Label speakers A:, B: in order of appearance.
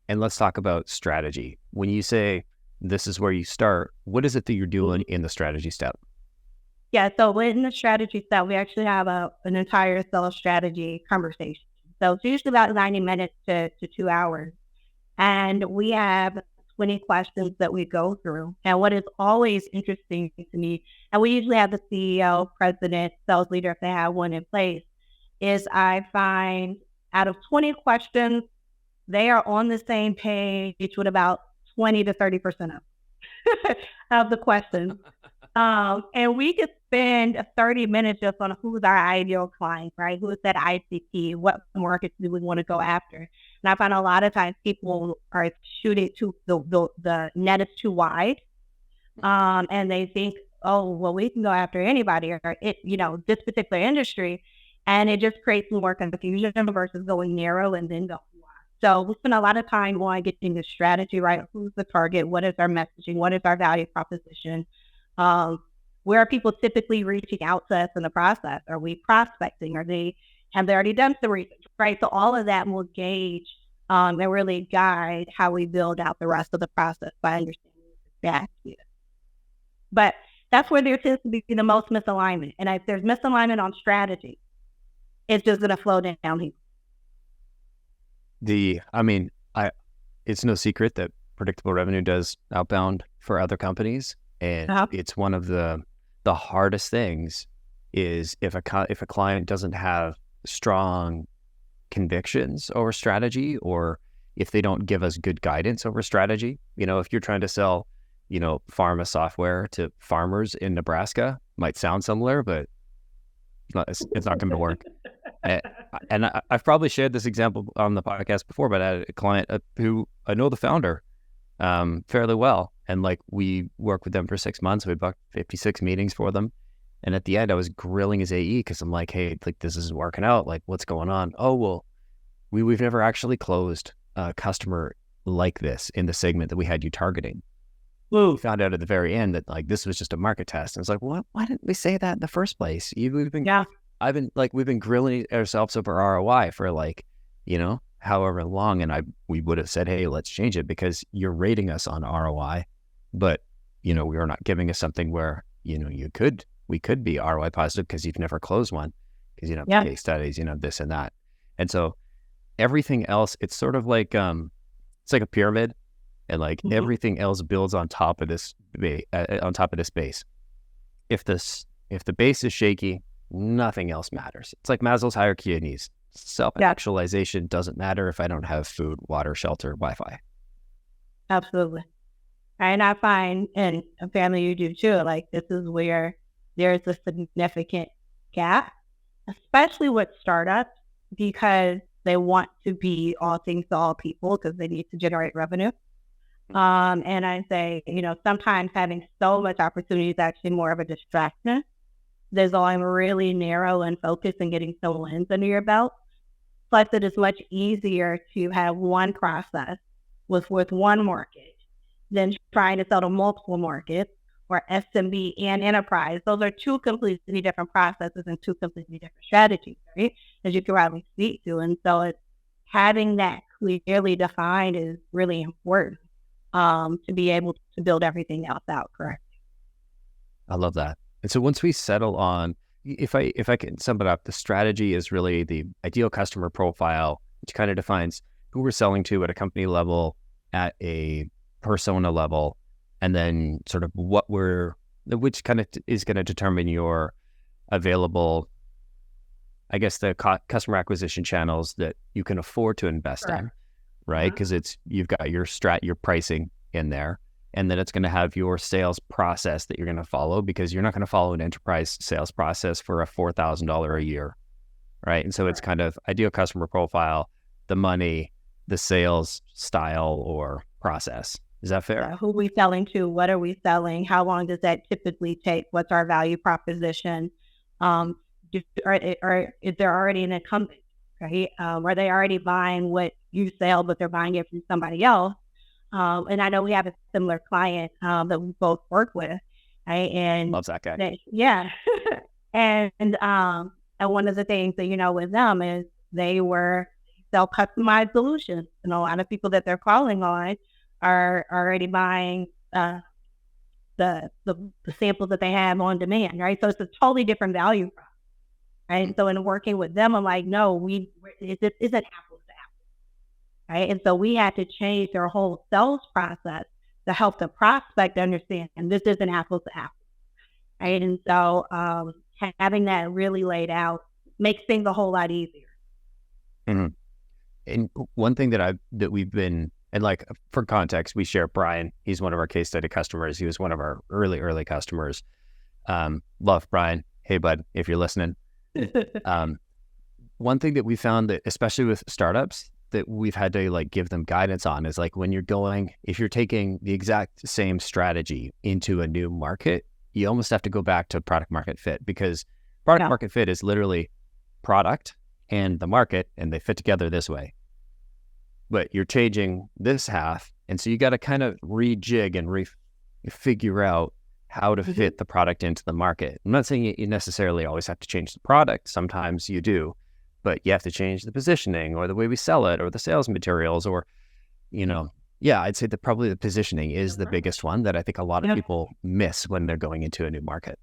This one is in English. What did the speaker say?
A: And let's talk about strategy. When you say this is where you start, what is it that you're doing in the strategy step?
B: Yeah, so in the strategy step, we actually have an entire sales strategy conversation. So it's usually about 90 minutes to 2 hours. And we have 20 questions that we go through. And what is always interesting to me, and we usually have the CEO, president, sales leader, if they have one in place, is I find out of 20 questions, they are on the same page with about 20 to 30% of the questions. And we could spend 30 minutes just on who's our ideal client, right? Who is that ICP? What markets do we want to go after? And I find a lot of times people are shooting too, the net is too wide. And they think, oh, well, we can go after anybody or this particular industry. And it just creates more confusion versus going narrow and then go wide. So we spend a lot of time on getting the strategy right. Who's the target? What is our messaging? What is our value proposition? Where are people typically reaching out to us in the process? Are we prospecting? Have they already done some research, right? So all of that will gauge and really guide how we build out the rest of the process by understanding that. But that's where there tends to be the most misalignment. And if there's misalignment on strategy, it's just going to flow down here.
A: It's no secret that predictable revenue does outbound for other companies. And it's one of the hardest things is if a client doesn't have strong convictions over strategy, or if they don't give us good guidance over strategy. If you're trying to sell, pharma software to farmers in Nebraska, might sound similar, but it's not going to work. And I've probably shared this example on the podcast before, but I had a client who I know the founder fairly well. And we worked with them for 6 months. We booked 56 meetings for them. And at the end, I was grilling his AE because I'm like, hey, this isn't working out. What's going on? Oh, well, we've never actually closed a customer like this in the segment that we had you targeting. We found out at the very end that this was just a market test. And it's like, what? Why didn't we say that in the first place? We've been grilling ourselves over ROI for however long. And we would have said, hey, let's change it because you're rating us on ROI. But, we are not giving us something where, we could be ROI positive because you've never closed one because, case studies, this and that. And so everything else, it's sort of it's like a pyramid, and everything else builds on top of this, base. If the base is shaky, nothing else matters. It's like Maslow's hierarchy of needs. Self-actualization doesn't matter if I don't have food, water, shelter, Wi-Fi.
B: Absolutely. And I find, and apparently you do too, this is where there's a significant gap, especially with startups, because they want to be all things to all people because they need to generate revenue. And I say, sometimes having so much opportunity is actually more of a distraction. There's all I'm really narrow and focused and getting some wins under your belt. Plus, it is much easier to have one process with one market than trying to sell to multiple markets or SMB and enterprise. Those are two completely different processes and two completely different strategies, right? As you can probably speak to. And so it's having that clearly defined is really important to be able to build everything else out correctly.
A: I love that. And so once we settle on, if I can sum it up, the strategy is really the ideal customer profile, which kind of defines who we're selling to at a company level, at a persona level, and then sort of which kind of is going to determine your available, I guess, the customer acquisition channels that you can afford to invest in, right? Because you've got your pricing in there. And then it's going to have your sales process that you're going to follow, because you're not going to follow an enterprise sales process for a $4,000 a year, right? And so it's kind of ideal customer profile, the money, the sales style or process. Is that fair?
B: Who are we selling to? What are we selling? How long does that typically take? What's our value proposition? Or is there already an incumbent, right? Are they already buying what you sell, but they're buying it from somebody else? And I know we have a similar client that we both work with, right? And
A: loves that guy.
B: And one of the things that, with them is they were sell customized solutions. And a lot of people that they're calling on are already buying the samples that they have on demand, right? So it's a totally different value prop, right? And so in working with them, I'm like, no, it isn't apples to apples, right? And so we had to change their whole sales process to help the prospect understand, and this isn't apples to apples, right? And so having that really laid out makes things a whole lot easier.
A: Mm-hmm. And one thing that we've been, and like for context, we share Brian. He's one of our case study customers. He was one of our early customers. Love Brian. Hey, bud, if you're listening. One thing that we found that, especially with startups, that we've had to like give them guidance on is like when if you're taking the exact same strategy into a new market, you almost have to go back to product market fit, because product market fit is literally product and the market, and they fit together this way. But you're changing this half, and so you got to kind of rejig and figure out how to fit the product into the market. I'm not saying you necessarily always have to change the product. Sometimes you do, but you have to change the positioning or the way we sell it or the sales materials or, I'd say that probably the positioning is the biggest one that I think a lot of people miss when they're going into a new market.